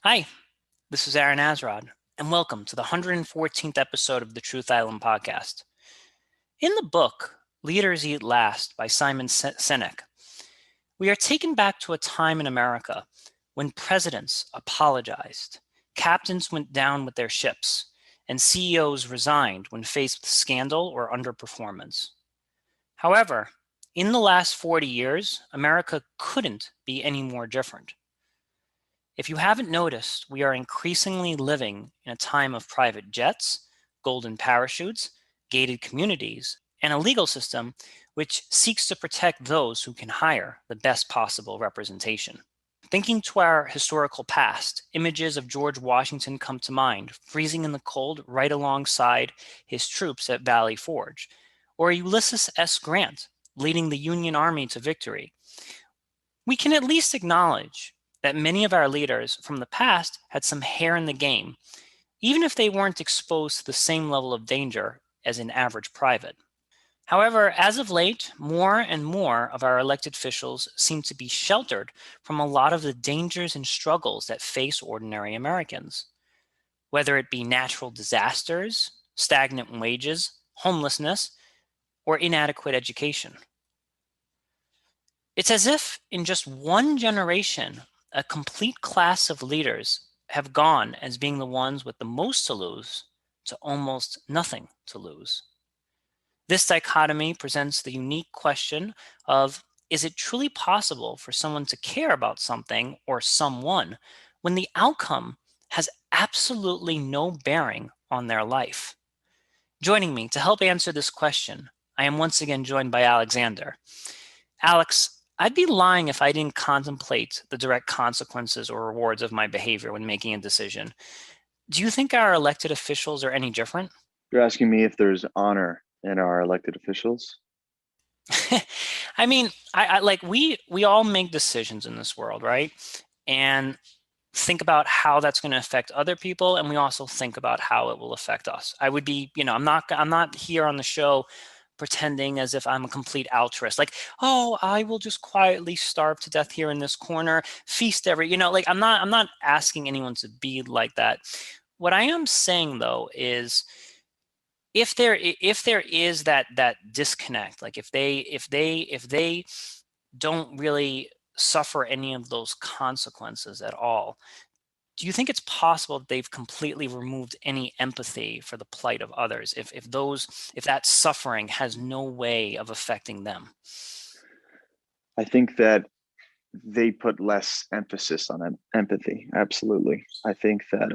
Hi, this is Aaron Azrod, and welcome to the 114th episode of the Truth Island podcast. In the book, Leaders Eat Last by Simon Sinek, we are taken back to a time in America when presidents apologized, captains went down with their ships, and CEOs resigned when faced with scandal or underperformance. However, in the last 40 years, America couldn't be any more different. If you haven't noticed, we are increasingly living in a time of private jets, golden parachutes, gated communities, and a legal system which seeks to protect those who can hire the best possible representation. Thinking to our historical past, images of George Washington come to mind, freezing in the cold right alongside his troops at Valley Forge, or Ulysses S. Grant leading the Union Army to victory. We can at least acknowledge that many of our leaders from the past had some hair in the game, even if they weren't exposed to the same level of danger as an average private. However, as of late, more and more of our elected officials seem to be sheltered from a lot of the dangers and struggles that face ordinary Americans, whether it be natural disasters, stagnant wages, homelessness, or inadequate education. It's as if in just one generation, a complete class of leaders have gone as being the ones with the most to lose to almost nothing to lose. This dichotomy presents the unique question of, is it truly possible for someone to care about something or someone when the outcome has absolutely no bearing on their life? Joining me to help answer this question, I am once again joined by Alexander. Alex, I'd be lying if I didn't contemplate the direct consequences or rewards of my behavior when making a decision. Do you think our elected officials are any different? You're asking me if there's honor in our elected officials? I mean, I like we all make decisions in this world, right? And think about how that's going to affect other people, and we also think about how it will affect us. I would be, I'm not here on the show pretending as if I'm a complete altruist. Like, oh, I will just quietly starve to death here in this corner, feast like I'm not asking anyone to be like that. What I am saying though is if there is that disconnect, like if they don't really suffer any of those consequences at all, do you think it's possible that they've completely removed any empathy for the plight of others if that suffering has no way of affecting them? I think that they put less emphasis on empathy. Absolutely. I think that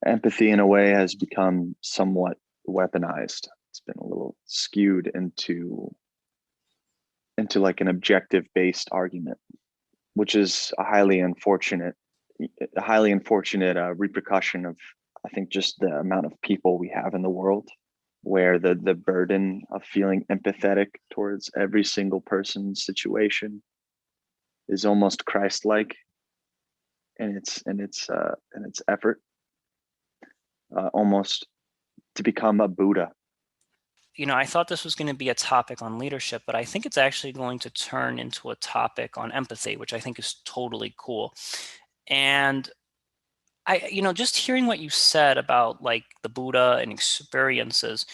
empathy, in a way, has become somewhat weaponized. It's been a little skewed into like an objective based argument, which is a highly unfortunate repercussion of, I think, just the amount of people we have in the world, where the burden of feeling empathetic towards every single person's situation is almost Christ-like in its effort, almost to become a Buddha. I thought this was going to be a topic on leadership, but I think it's actually going to turn into a topic on empathy, which I think is totally cool. And just hearing what you said about like the Buddha and experiences,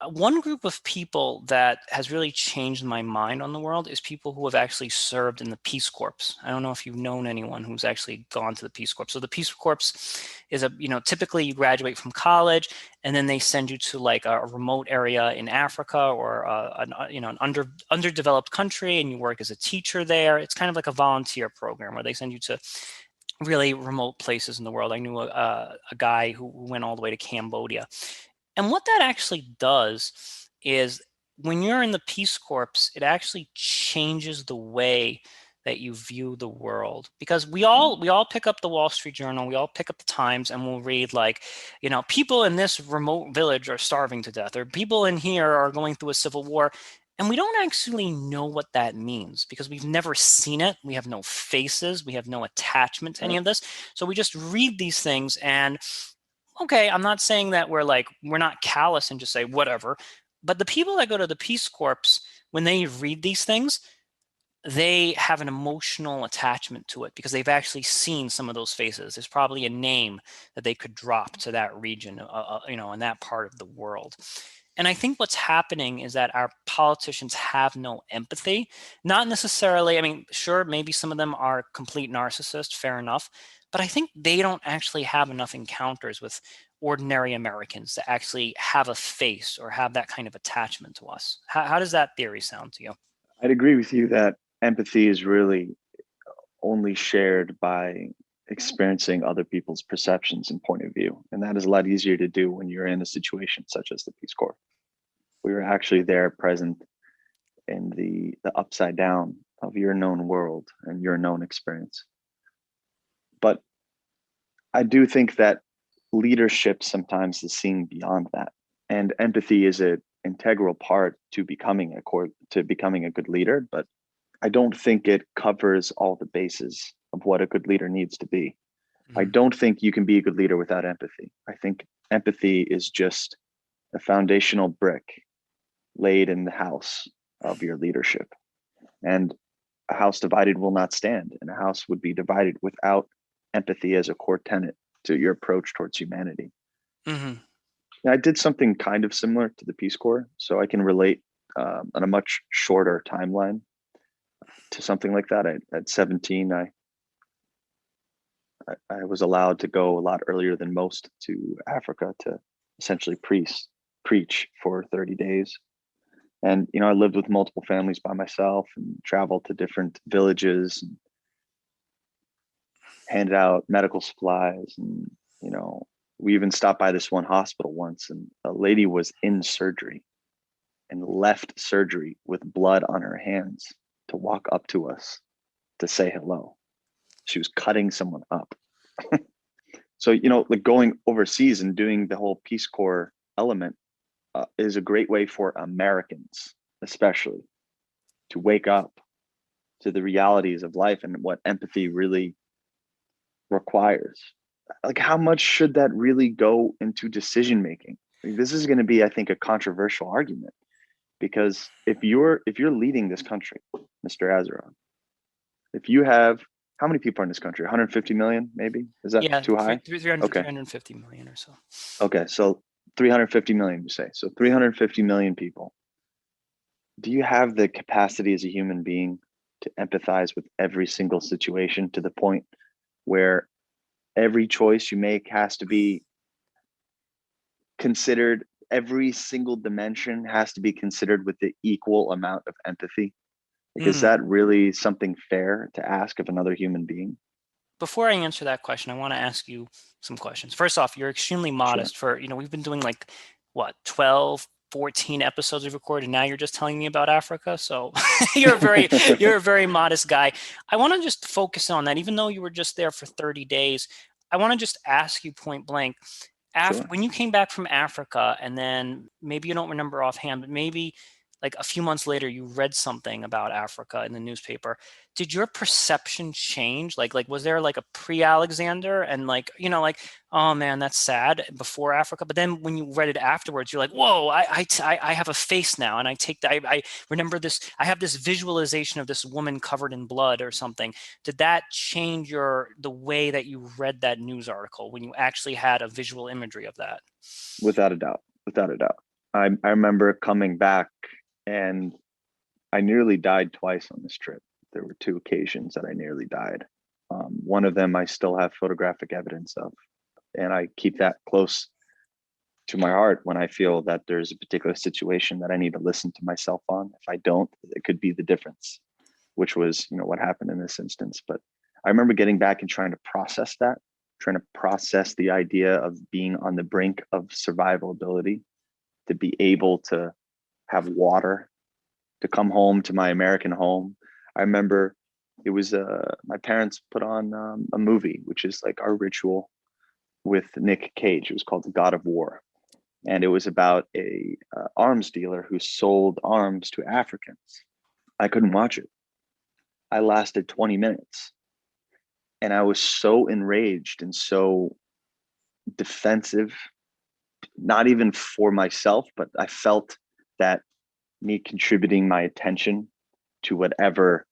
one group of people that has really changed my mind on the world is people who have actually served in the Peace Corps. I don't know if you've known anyone who's actually gone to the Peace Corps. So the Peace Corps is typically you graduate from college and then they send you to like a remote area in Africa or an underdeveloped country, and you work as a teacher there. It's kind of like a volunteer program where they send you to really remote places in the world. I knew a guy who went all the way to Cambodia. And what that actually does is when you're in the Peace Corps, it actually changes the way that you view the world, because we all pick up the Wall Street Journal, we all pick up the Times, and we'll read like, people in this remote village are starving to death, or people in here are going through a civil war. And we don't actually know what that means because we've never seen it. We have no faces. We have no attachment to any Right. of this. So we just read these things and okay, I'm not saying that we're not callous and just say whatever, but the people that go to the Peace Corps, when they read these things, they have an emotional attachment to it because they've actually seen some of those faces. There's probably a name that they could drop to that region, in that part of the world. And I think what's happening is that our politicians have no empathy. Not necessarily, I mean, sure, maybe some of them are complete narcissists, fair enough. But I think they don't actually have enough encounters with ordinary Americans to actually have a face or have that kind of attachment to us. How does that theory sound to you? I'd agree with you that empathy is really only shared by experiencing other people's perceptions and point of view. And that is a lot easier to do when you're in a situation such as the Peace Corps. We were actually there present in the upside down of your known world and your known experience. But I do think that leadership sometimes is seeing beyond that. And empathy is an integral part to becoming a good leader, but I don't think it covers all the bases of what a good leader needs to be. I Mhm. don't think you can be a good leader without empathy. I think empathy is just a foundational brick laid in the house of your leadership. And a house divided will not stand, and a house would be divided without empathy as a core tenet to your approach towards humanity. Mhm. And I did something kind of similar to the Peace Corps, so I can relate on a much shorter timeline to something like that. At 17, I was allowed to go a lot earlier than most to Africa to essentially preach for 30 days. And I lived with multiple families by myself and traveled to different villages and handed out medical supplies. And you know, we even stopped by this one hospital once, and a lady was in surgery and left surgery with blood on her hands to walk up to us to say hello. She was cutting someone up. So, like going overseas and doing the whole Peace Corps element is a great way for Americans, especially, to wake up to the realities of life and what empathy really requires. Like, how much should that really go into decision making? Like, this is going to be, I think, a controversial argument because if you're leading this country, Mr. Azeron, if you have how many people are in this country? 150 million, maybe? Is that Yeah, too high? 300, Okay. 350 million or so. Okay. So 350 million, you say. So 350 million people. Do you have the capacity as a human being to empathize with every single situation to the point where every choice you make has to be considered, every single dimension has to be considered with the equal amount of empathy? Like, is Mm. that really something fair to ask of another human being? Before I answer that question, I want to ask you some questions. First off, you're extremely Sure. modest for, we've been doing like what, 12, 14 episodes we've recorded. Now you're just telling me about Africa. So you're a very modest guy. I want to just focus on that. Even though you were just there for 30 days, I want to just ask you point blank, Sure. when you came back from Africa, and then maybe you don't remember offhand, but maybe like a few months later you read something about Africa in the newspaper. Did your perception change? Like was there like a pre-Alexander and like, oh man, that's sad before Africa, but then when you read it afterwards, you're like, whoa, I have a face now, and I take that, I remember this, I have this visualization of this woman covered in blood or something. Did that change the way that you read that news article when you actually had a visual imagery of that? Without a doubt. Without a doubt. I remember coming back and I nearly died twice on this trip. There were two occasions that I nearly died. One of them I still have photographic evidence of, and I keep that close to my heart when I feel that there's a particular situation that I need to listen to myself on. If I don't, it could be the difference, which was, what happened in this instance. But I remember getting back and trying to process that, trying to process the idea of being on the brink of survivability, to be able to have water, to come home to my American home. I remember it was my parents put on a movie, which is like our ritual with Nick Cage. It was called The God of War, and it was about a arms dealer who sold arms to Africans. I couldn't watch it. I lasted 20 minutes, and I was so enraged and so defensive, not even for myself, but I felt that me contributing my attention to whatever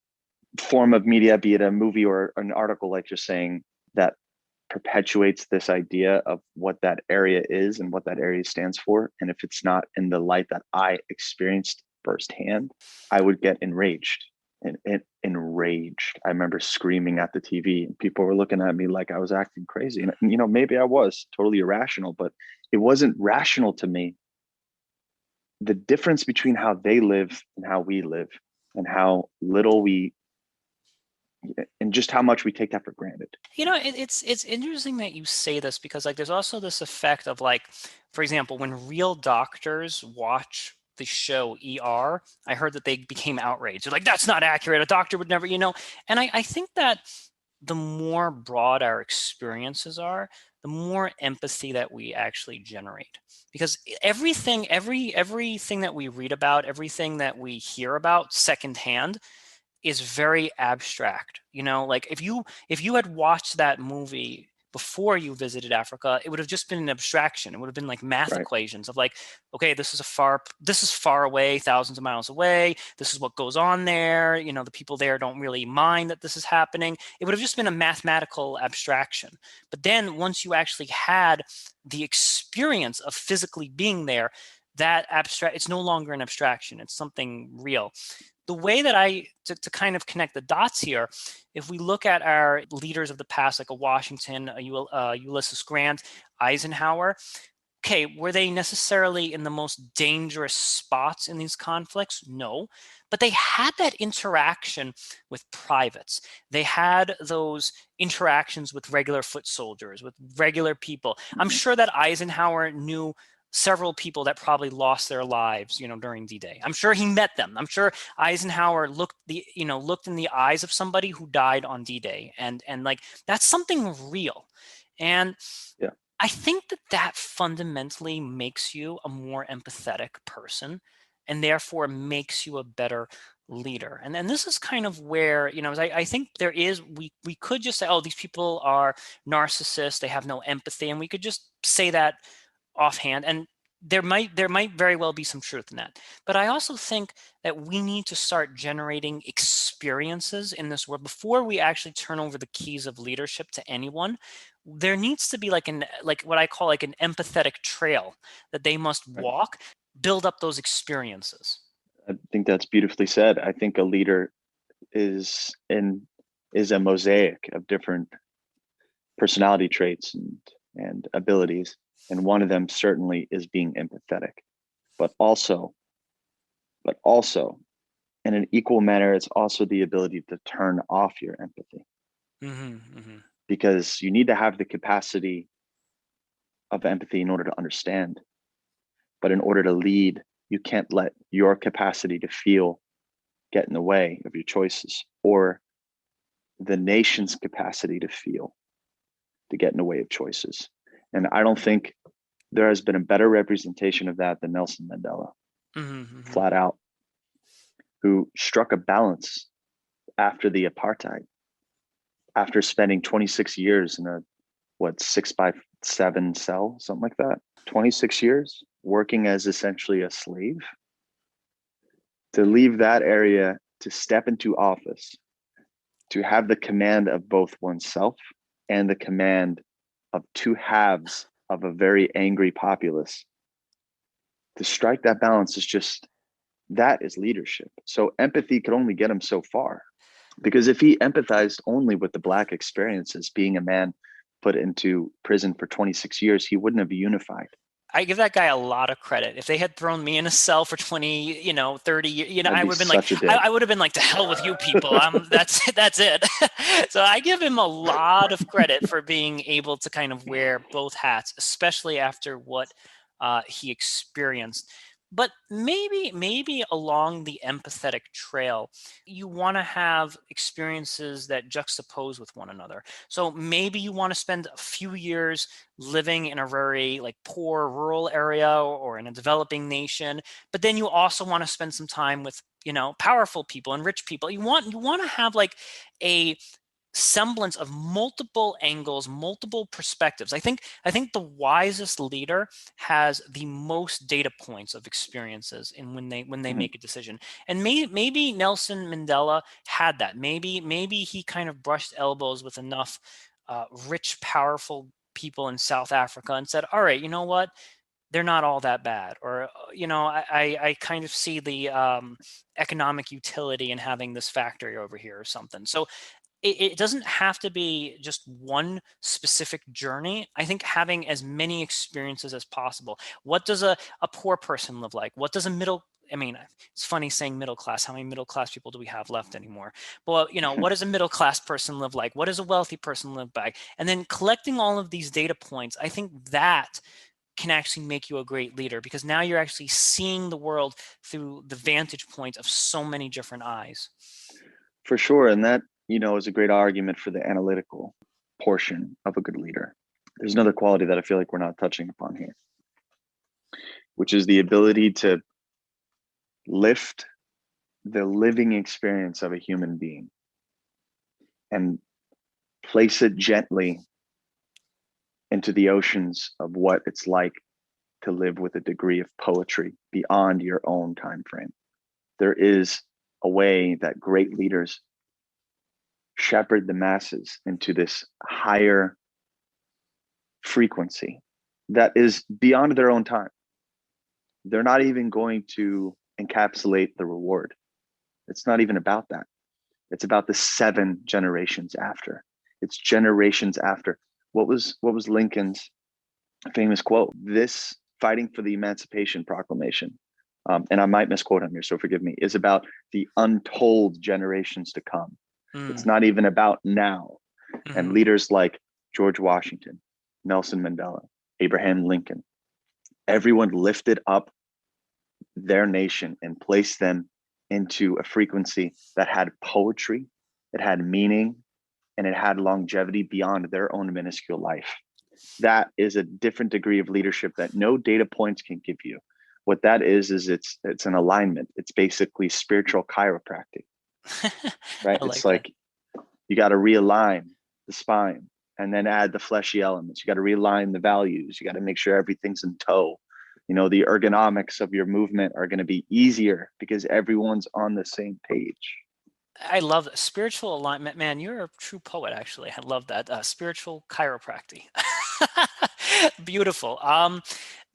form of media, be it a movie or an article, like you're saying, that perpetuates this idea of what that area is and what that area stands for. And if it's not in the light that I experienced firsthand, I would get enraged and enraged. I remember screaming at the TV and people were looking at me like I was acting crazy. And, maybe I was totally irrational, but it wasn't rational to me. The difference between how they live and how we live and how little we and just how much we take that for granted. It's interesting that you say this, because like there's also this effect of, like, for example, when real doctors watch the show ER, I heard that they became outraged. They're like, that's not accurate. A doctor would never, And I think that the more broad our experiences are, the more empathy that we actually generate. Because everything that we read about, everything that we hear about secondhand is very abstract. Like if you had watched that movie before you visited Africa, it would have just been an abstraction. It would have been like math Right. equations of like, okay, this is far away, thousands of miles away. This is what goes on there. The people there don't really mind that this is happening. It would have just been a mathematical abstraction. But then once you actually had the experience of physically being there, it's no longer an abstraction. It's something real. The way that to kind of connect the dots here, if we look at our leaders of the past, like a Washington, Ulysses Grant, Eisenhower, okay, were they necessarily in the most dangerous spots in these conflicts? No, but they had that interaction with privates. They had those interactions with regular foot soldiers, with regular people. I'm Mm-hmm. sure that Eisenhower knew several people that probably lost their lives, during D-Day. I'm sure he met them. I'm sure Eisenhower looked in the eyes of somebody who died on D-Day, and like that's something real. And Yeah. I think that fundamentally makes you a more empathetic person, and therefore makes you a better leader. And this is kind of where, I think we could just say, oh, these people are narcissists, they have no empathy, and we could just say that offhand, and there might very well be some truth in that. But I also think that we need to start generating experiences in this world before we actually turn over the keys of leadership to anyone. There needs to be like what I call like an empathetic trail that they must Right. walk, build up those experiences. I think that's beautifully said. I think a leader is in is a mosaic of different personality traits and abilities, and one of them certainly is being empathetic. But also, in an equal manner, it's also the ability to turn off your empathy, Hmm. Hmm. because you need to have the capacity of empathy in order to understand. But in order to lead, you can't let your capacity to feel get in the way of your choices, or the nation's capacity to feel to get in the way of choices. And I don't think there has been a better representation of that than Nelson Mandela, Hmm. Hmm. flat out, who struck a balance after the apartheid, after spending 26 years in a, what, 6 by 7 cell, something like that, 26 years working as essentially a slave, to leave that area, to step into office, to have the command of both oneself and the command of two halves of a very angry populace. To strike that balance is just, that is leadership. So empathy could only get him so far, because if he empathized only with the Black experiences, being a man put into prison for 26 years, he wouldn't have unified. I give that guy a lot of credit. If they had thrown me in a cell for 20, 30 years, That'd I be would have been like, such a dick. I would have been like, to hell with you people. That's it. That's it. So I give him a lot of credit for being able to kind of wear both hats, especially after what he experienced. But maybe along the empathetic trail, you want to have experiences that juxtapose with one another. So maybe you want to spend a few years living in a very like poor rural area or in a developing nation, but then you also want to spend some time with powerful people and rich people. You want to have like a semblance of multiple angles, multiple perspectives. I think the wisest leader has the most data points of experiences in when they Mhm. make a decision. And maybe Nelson Mandela had that. Maybe he kind of brushed elbows with enough rich, powerful people in South Africa and said, all right, you know what? They're not all that bad. Or, I kind of see the economic utility in having this factory over here or something. So it doesn't have to be just one specific journey. I think having as many experiences as possible. What does a poor person live like? What does a middle, I mean, it's funny saying middle class. How many middle class people do we have left anymore? But, what does a middle class person live like? What does a wealthy person live by? And then collecting all of these data points, I think that can actually make you a great leader, because now you're actually seeing the world through the vantage point of so many different eyes. For sure. And that, is a great argument for the analytical portion of a good leader. There's another quality that I feel like we're not touching upon here, which is the ability to lift the living experience of a human being and place it gently into the oceans of what it's like to live with a degree of poetry beyond your own time frame. There is a way that great leaders shepherd the masses into this higher frequency that is beyond their own time. They're not even going to encapsulate the reward. It's not even about that. It's about the 7 generations after. It's generations after. What was Lincoln's famous quote? This fighting for the Emancipation Proclamation, and I might misquote him here, so forgive me, is about the untold generations to come. It's Mm. not even about now. And Mhm. leaders like George Washington, Nelson Mandela, Abraham Lincoln, everyone lifted up their nation and placed them into a frequency that had poetry, it had meaning, and it had longevity beyond their own minuscule life. That is a different degree of leadership that no data points can give you. What that is it's an alignment. It's basically spiritual chiropractic, right? I It's like that. like you got to realign the spine and then add the fleshy elements. You got to realign the values. You got to make sure everything's in tow. The ergonomics of your movement are going to be easier because everyone's on the same page. I love that. Spiritual alignment. Man, you're a true poet, actually. I love that. Spiritual chiropractic. Beautiful.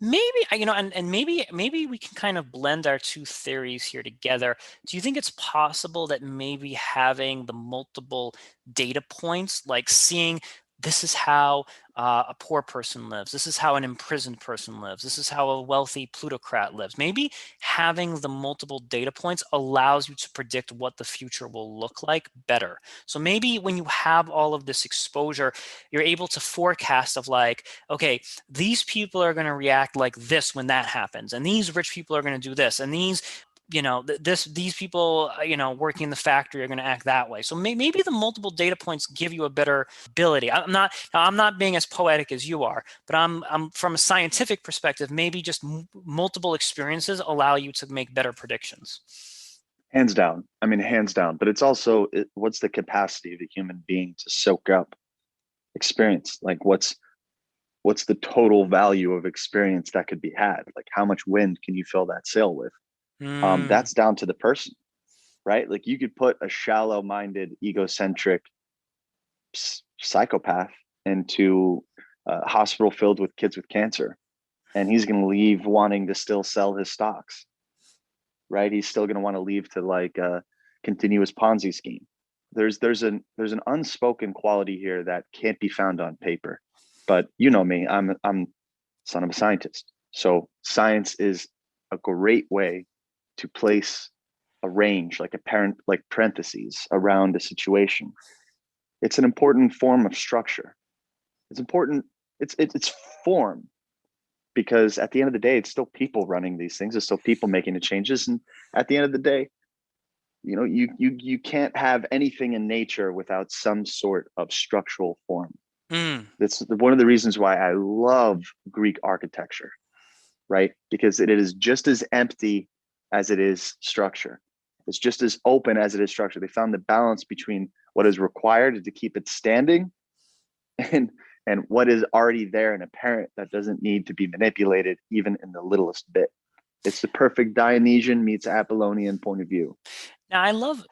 Maybe, and maybe we can kind of blend our two theories here together. Do you think it's possible that maybe having the multiple data points, like seeing this is how a poor person lives, this is how an imprisoned person lives, this is how a wealthy plutocrat lives, maybe having the multiple data points allows you to predict what the future will look like better. So maybe when you have all of this exposure, you're able to forecast of like, okay, these people are going to react like this when that happens, and these rich people are going to do this, and these these people working in the factory are going to act that way. So maybe the multiple data points give you a better ability. I'm not being as poetic as you are, but I'm from a scientific perspective, maybe just multiple experiences allow you to make better predictions. Hands down. I mean, hands down. But it's also what's the capacity of a human being to soak up experience? Like what's the total value of experience that could be had? Like how much wind can you fill that sail with? Mm, That's down to the person, right? Like you could put a shallow-minded, egocentric psychopath into a hospital filled with kids with cancer, and he's going to leave wanting to still sell his stocks, right? He's still going to want to leave to like continue his Ponzi scheme. There's an unspoken quality here that can't be found on paper. But you know me, I'm son of a scientist. So science is a great way to place a range, like a parent, like parentheses around a situation. It's an important form of structure. It's important. It's form because at the end of the day, it's still people running these things. It's still people making the changes, and at the end of the day, you can't have anything in nature without some sort of structural form. mm, That's one of the reasons why I love Greek architecture, right? Because it is just as empty as it is structure. It's just as open as it is structure. They found the balance between What is required to keep it standing, and what is already there and apparent that doesn't need to be manipulated even in the littlest bit. It's the perfect Dionysian meets Apollonian point of view. Now, I love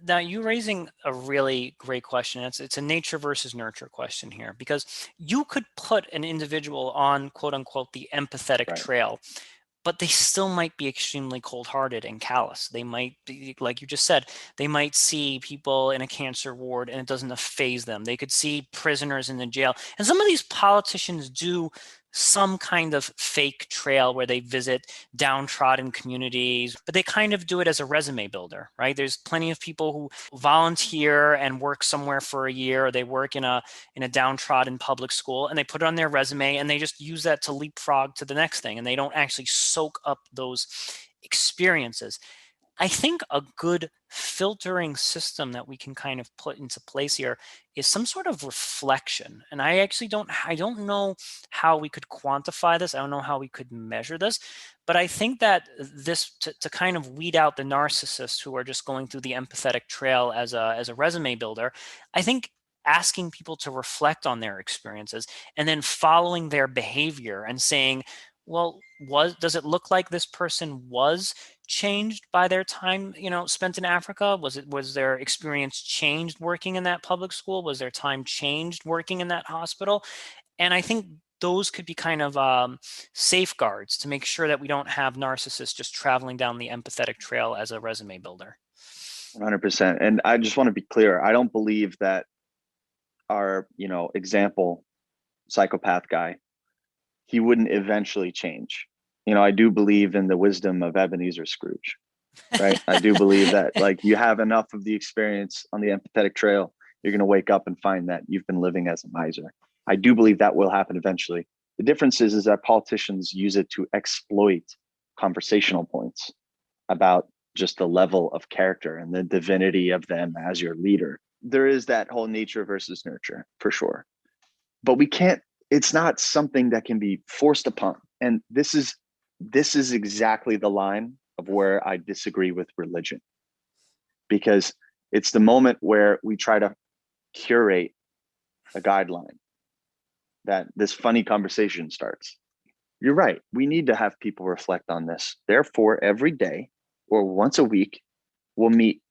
now you raising a really great question. It's a nature versus nurture question here, because you could put an individual on quote unquote the empathetic Right. trail, but they still might be extremely cold-hearted and callous. They might be, like you just said, they might see people in a cancer ward and it doesn't faze them. They could see prisoners in the jail. And some of these politicians do some kind of fake trail where they visit downtrodden communities, but they kind of do it as a resume builder, right? There's plenty of people who volunteer and work somewhere for a year, or they work in a downtrodden public school, and they put it on their resume and they just use that to leapfrog to the next thing, and they don't actually soak up those experiences. I think a good filtering system that we can kind of put into place here is some sort of reflection. And I don't know how we could quantify this. I don't know how we could measure this, but I think that this to kind of weed out the narcissists who are just going through the empathetic trail as a resume builder, I think asking people to reflect on their experiences and then following their behavior and saying, well, does it look like this person was changed by their time, spent in Africa? Was their experience changed working in that public school? Was their time changed working in that hospital? And I think those could be kind of safeguards to make sure that we don't have narcissists just traveling down the empathetic trail as a resume builder. 100%. And I just want to be clear. I don't believe that our, example psychopath guy, he wouldn't eventually change. I do believe in the wisdom of Ebenezer Scrooge, right? I do believe that like you have enough of the experience on the empathetic trail, you're going to wake up and find that you've been living as a miser. I do believe that will happen eventually. The difference is that politicians use it to exploit conversational points about just the level of character and the divinity of them as your leader. There is that whole nature versus nurture for sure. But it's not something that can be forced upon. And this is exactly the line of where I disagree with religion, because it's the moment where we try to curate a guideline that this funny conversation starts. You're right. We need to have people reflect on this. Therefore, every day or once a week, we'll meet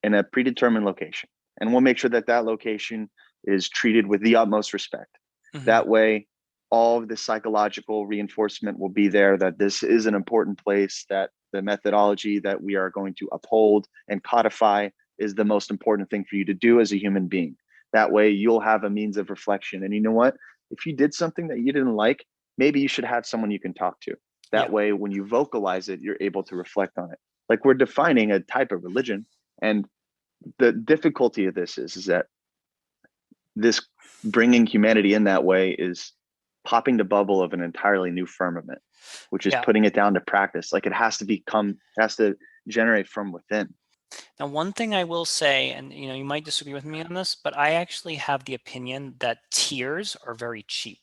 in a predetermined location, and we'll make sure that location is treated with the utmost respect. Mm-hmm. That way, all of the psychological reinforcement will be there that this is an important place, that the methodology that we are going to uphold and codify is the most important thing for you to do as a human being. That way, you'll have a means of reflection. And you know what? If you did something that you didn't like, maybe you should have someone you can talk to. That way, when you vocalize it, you're able to reflect on it. Like, we're defining a type of religion. And the difficulty of this is that this bringing humanity in that way is popping the bubble of an entirely new firmament, which is putting it down to practice. Like, it has to generate from within. Now, one thing I will say, and you might disagree with me on this, but I actually have the opinion that tears are very cheap.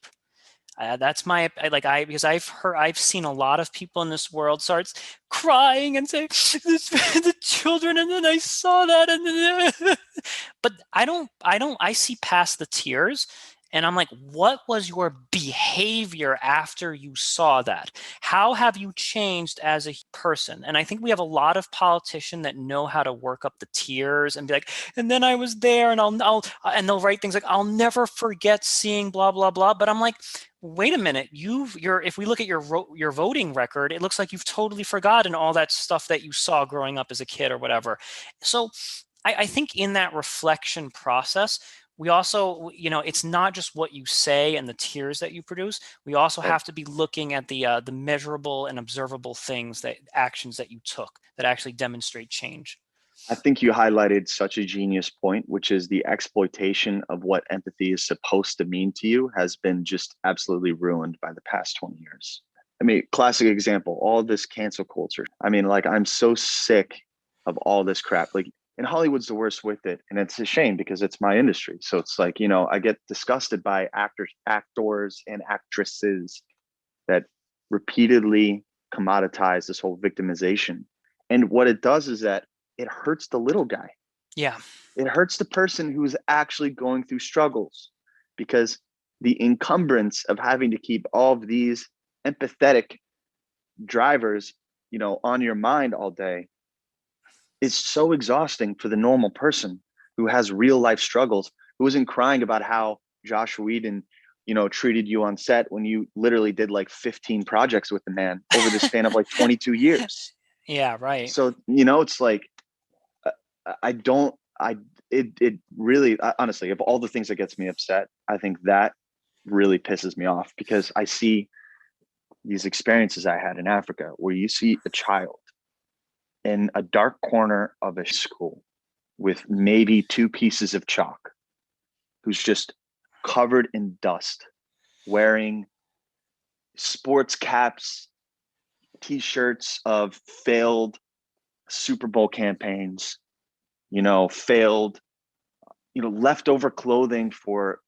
That's because I've seen a lot of people in this world starts crying and say the children, and then I saw that, and then, but I see past the tears. And I'm like, what was your behavior after you saw that? How have you changed as a person? And I think we have a lot of politicians that know how to work up the tears and be like, and then I was there, and and they'll write things like, I'll never forget seeing blah, blah, blah. But I'm like, wait a minute, if we look at your voting record, it looks like you've totally forgotten all that stuff that you saw growing up as a kid or whatever. So I think in that reflection process, we also, it's not just what you say and the tears that you produce. We also have to be looking at the measurable and observable actions that you took that actually demonstrate change. I think you highlighted such a genius point, which is the exploitation of what empathy is supposed to mean to you has been just absolutely ruined by the past 20 years. I mean, classic example, all this cancel culture. I mean, like, I'm so sick of all this crap. Like, and Hollywood's the worst with it. And it's a shame because it's my industry. So it's like, I get disgusted by actors and actresses that repeatedly commoditize this whole victimization. And what it does is that it hurts the little guy. Yeah. It hurts the person who is actually going through struggles, because the encumbrance of having to keep all of these empathetic drivers, on your mind all day is so exhausting for the normal person who has real life struggles, who isn't crying about how Josh Whedon, treated you on set when you literally did like 15 projects with the man over the span of like 22 years. Yeah, right. So, it's like, I don't, I, it really, honestly, of all the things that gets me upset, I think that really pisses me off, because I see these experiences I had in Africa where you see a child in a dark corner of a school with maybe two pieces of chalk, who's just covered in dust, wearing sports caps, t-shirts of failed Super Bowl campaigns, failed, leftover clothing for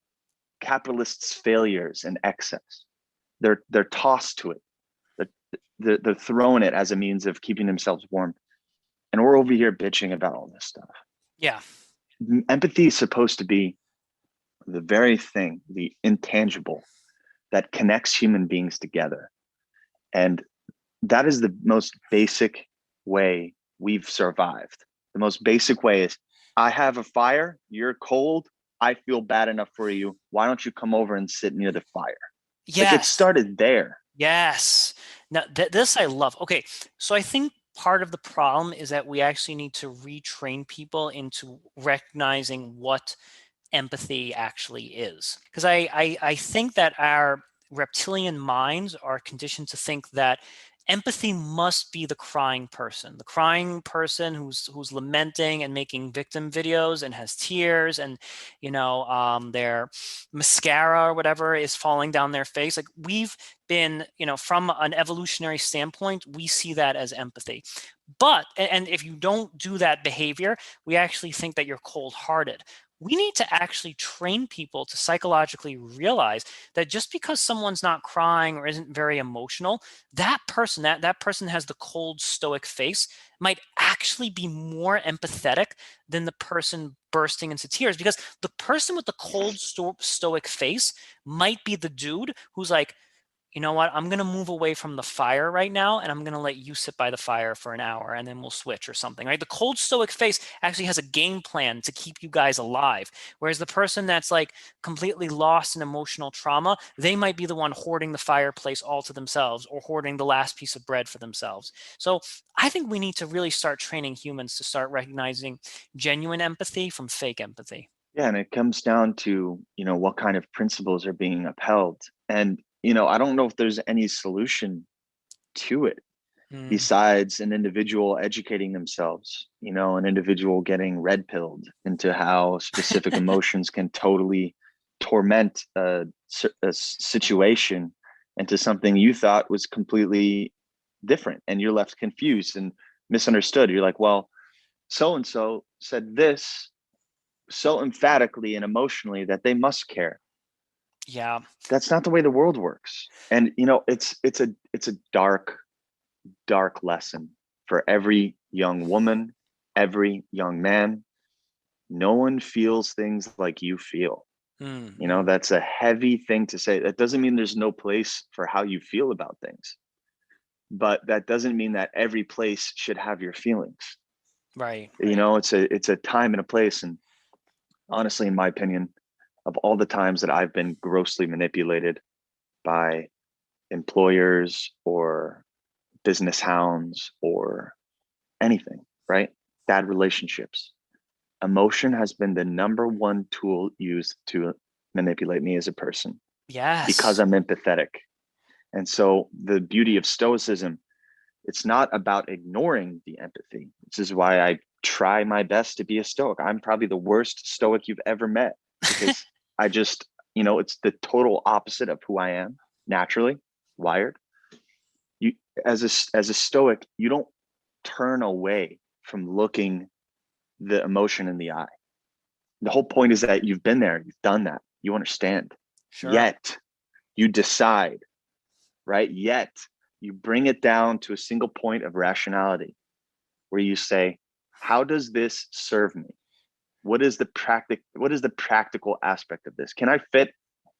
capitalists' failures and excess. They're tossed to it. They're throwing it as a means of keeping themselves warm. And we're over here bitching about all this stuff. Yeah. Empathy is supposed to be the very thing, the intangible, that connects human beings together. And that is the most basic way we've survived. The most basic way is, I have a fire, you're cold, I feel bad enough for you. Why don't you come over and sit near the fire? Like, it Yes. started there. Yes. Now, this I love. Okay, so I think part of the problem is that we actually need to retrain people into recognizing what empathy actually is. Because I think that our reptilian minds are conditioned to think that empathy must be the crying person who's lamenting and making victim videos and has tears, and their mascara or whatever is falling down their face. Like, we've been, from an evolutionary standpoint, we see that as empathy. But, and if you don't do that behavior, we actually think that you're cold-hearted. We need to actually train people to psychologically realize that just because someone's not crying or isn't very emotional, that person has the cold stoic face might actually be more empathetic than the person bursting into tears, because the person with the cold stoic face might be the dude who's like, you know what, I'm going to move away from the fire right now, and I'm going to let you sit by the fire for an hour, and then we'll switch or something, right? The cold stoic face actually has a game plan to keep you guys alive. Whereas the person that's like completely lost in emotional trauma, they might be the one hoarding the fireplace all to themselves, or hoarding the last piece of bread for themselves. So I think we need to really start training humans to start recognizing genuine empathy from fake empathy. Yeah, and it comes down to, what kind of principles are being upheld. And, I don't know if there's any solution to it Mm. besides an individual educating themselves, an individual getting red pilled into how specific emotions can totally torment a situation into something you thought was completely different, and you're left confused and misunderstood. You're like, well, so and so said this so emphatically and emotionally that they must care. Yeah. That's not the way the world works. And it's a dark lesson for every young woman, every young man. No one feels things like you feel. Mm-hmm. That's a heavy thing to say. That doesn't mean there's no place for how you feel about things, but that doesn't mean that every place should have your feelings. Right, right. It's a time and a place. And honestly, in my opinion, of all the times that I've been grossly manipulated by employers or business hounds or anything, right? Bad relationships. Emotion has been the number one tool used to manipulate me as a person, because Yes. I'm empathetic. And so the beauty of stoicism, it's not about ignoring the empathy. This is why I try my best to be a stoic. I'm probably the worst stoic you've ever met, because I just, it's the total opposite of who I am naturally wired. You, as a stoic, you don't turn away from looking the emotion in the eye. The whole point is that you've been there, you've done that, you understand. Sure. Yet you decide, right? Yet you bring it down to a single point of rationality where you say, how does this serve me? what is the practical aspect of this? Can I fit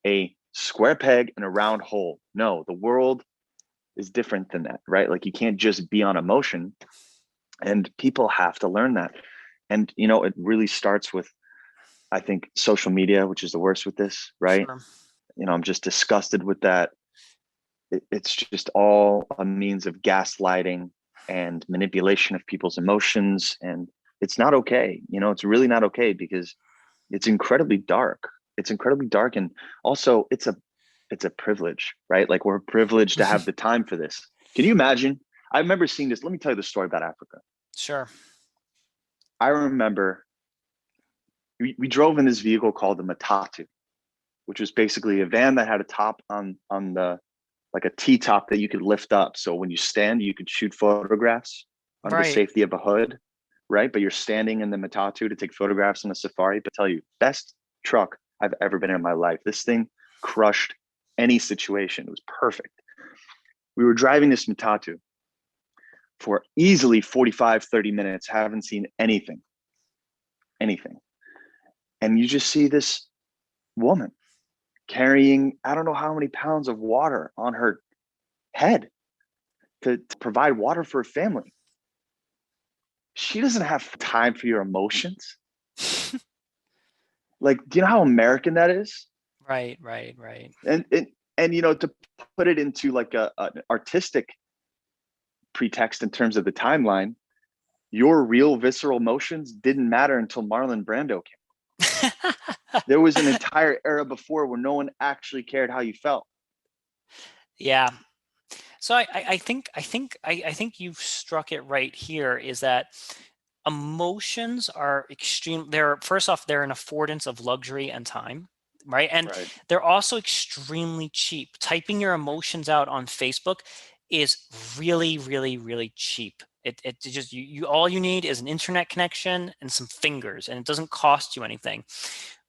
a square peg in a round hole? No, the world is different than that, right? Like you can't just be on emotion, and people have to learn that. And it really starts with, I think, social media, which is the worst with this, right? Sure. I'm just disgusted with that. It's just all a means of gaslighting and manipulation of people's emotions, and it's not okay. It's really not okay, because it's incredibly dark. It's incredibly dark, and also it's a privilege, right? Like we're privileged to have the time for this. Can you imagine? I remember seeing this. Let me tell you the story about Africa. Sure. I remember we drove in this vehicle called the Matatu, which was basically a van that had a top on the, like a T top that you could lift up. So when you stand, you could shoot photographs under the Right. safety of a hood, right? But you're standing in the Matatu to take photographs on a safari. But I tell you, best truck I've ever been in my life. This thing crushed any situation. It was perfect. We were driving this Matatu for easily 45, 30 minutes, haven't seen anything. And you just see this woman carrying, I don't know how many pounds of water on her head to provide water for her family. She doesn't have time for your emotions. Like, do you know how American that is? Right, right, right. And to put it into like an artistic pretext in terms of the timeline, your real visceral emotions didn't matter until Marlon Brando came. There was an entire era before where no one actually cared how you felt. Yeah. So I think you've struck it right here, is that emotions are extreme. They're, first off, they're an affordance of luxury and time, right? And Right. they're also extremely cheap. Typing your emotions out on Facebook is really, really, really cheap. It just, you all you need is an internet connection and some fingers, and it doesn't cost you anything.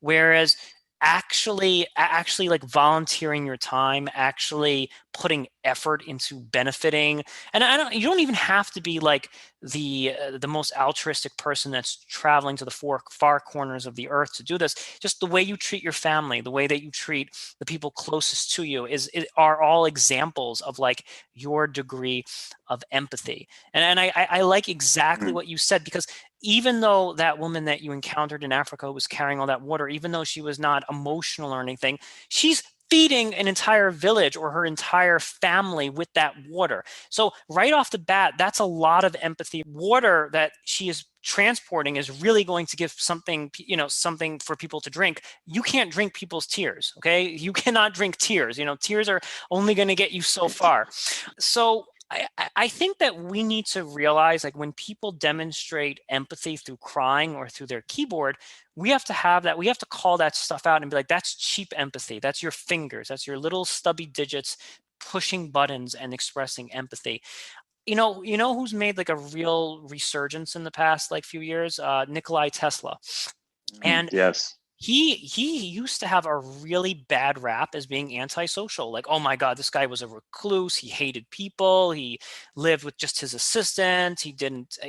Whereas actually like volunteering your time, actually putting effort into benefiting, and you don't even have to be like the most altruistic person that's traveling to the far corners of the earth to do this. Just the way you treat your family, the way that you treat the people closest to you are all examples of like your degree of empathy. And I like exactly Mm. what you said, because even though that woman that you encountered in Africa was carrying all that water, even though she was not emotional or anything, she's feeding an entire village or her entire family with that water. So right off the bat, that's a lot of empathy. Water that she is transporting is really going to give something for people to drink. You can't drink people's tears, okay? You cannot drink tears. Tears are only going to get you so Right. far. So I think that we need to realize, like, when people demonstrate empathy through crying or through their keyboard, we have to have that. We have to call that stuff out and be like, that's cheap empathy. That's your fingers. That's your little stubby digits pushing buttons and expressing empathy. You know who's made like a real resurgence in the past like few years? Nikolai Tesla. Mm. And Yes. he used to have a really bad rap as being antisocial. Like, oh my God, this guy was a recluse. He hated people. He lived with just his assistant. He didn't,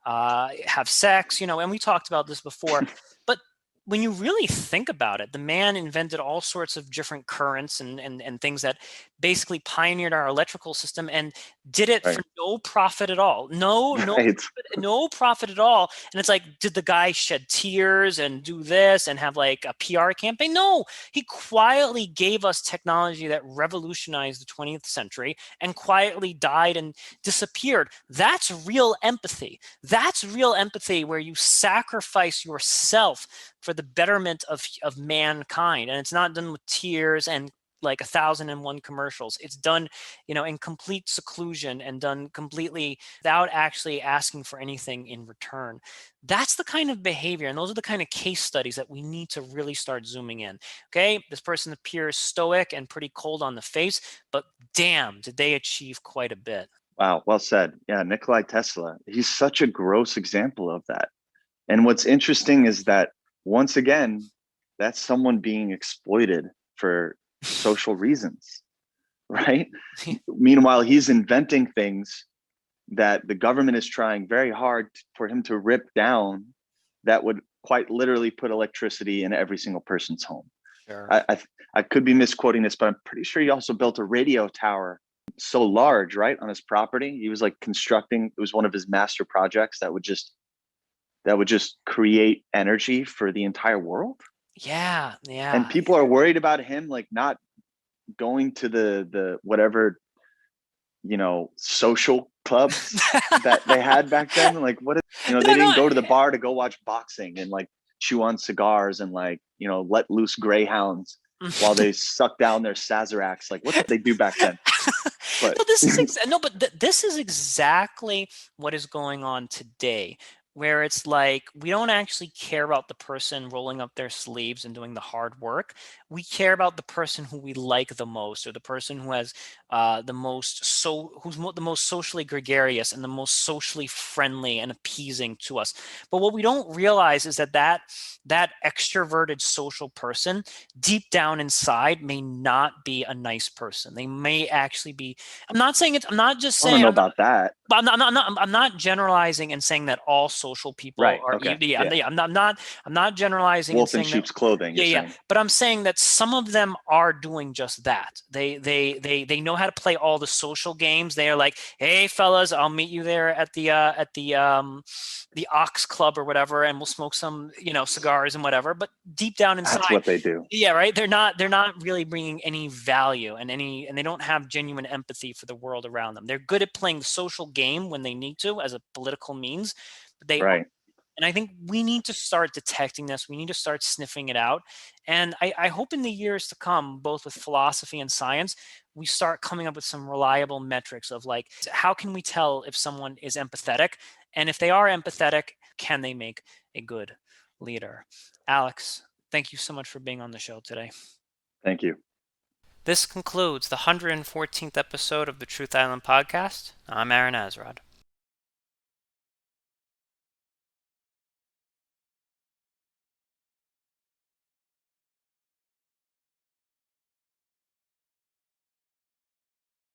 have sex. And we talked about this before. But when you really think about it, the man invented all sorts of different currents and things that basically pioneered our electrical system, and did it for Right. no profit at all. Right. No profit at all. And it's like, did the guy shed tears and do this and have like a PR campaign? No, he quietly gave us technology that revolutionized the 20th century and quietly died and disappeared. That's real empathy. That's real empathy, where you sacrifice yourself for the betterment of mankind. And it's not done with tears and like 1,001 commercials. It's done, in complete seclusion and done completely without actually asking for anything in return. That's the kind of behavior, and those are the kind of case studies that we need to really start zooming in. Okay, this person appears stoic and pretty cold on the face, but damn, did they achieve quite a bit. Wow. Well said. Yeah. Nikolai Tesla. He's such a gross example of that. And what's interesting is that, once again, that's someone being exploited for social reasons, right? Meanwhile, he's inventing things that the government is trying very hard for him to rip down, that would quite literally put electricity in every single person's home. Sure. I could be misquoting this, but I'm pretty sure he also built a radio tower so large, right, on his property. He was like constructing. It was one of his master projects that would just create energy for the entire world. Yeah, And yeah. people are worried about him like not going to the whatever, social clubs that they had back then. Like what is, they No, didn't no. go to the bar to go watch boxing and like chew on cigars and like, let loose greyhounds while they suck down their Sazeracs. Like what did they do back then? But No, this is no, but this is exactly what is going on today, where it's like we don't actually care about the person rolling up their sleeves and doing the hard work. We care about the person who we like the most, or the person who has the most socially gregarious and the most socially friendly and appeasing to us. But what we don't realize is that extroverted social person deep down inside may not be a nice person. They may actually be. I'm not saying it's. I'm not just I don't saying. know about that. But I'm not generalizing and saying that all social people Right. are. Okay. Yeah, Yeah. I'm not generalizing and Wolf in saying that. sheep's clothing, Yeah, you're yeah. saying. But I'm saying that some of them are doing just that. They know how to play all the social games. They are like, hey fellas, I'll meet you there at the Ox Club or whatever, and we'll smoke some cigars and whatever. But deep down That's inside, what they do. yeah, right. They're not really bringing any value and they don't have genuine empathy for the world around them. They're good at playing the social game when they need to as a political means, but Right. and I think we need to start detecting this. We need to start sniffing it out. And I hope in the years to come, both with philosophy and science, we start coming up with some reliable metrics of like, how can we tell if someone is empathetic? And if they are empathetic, can they make a good leader? Alex, thank you so much for being on the show today. Thank you. This concludes the 114th episode of the Truth Island podcast. I'm Aaron Azrod.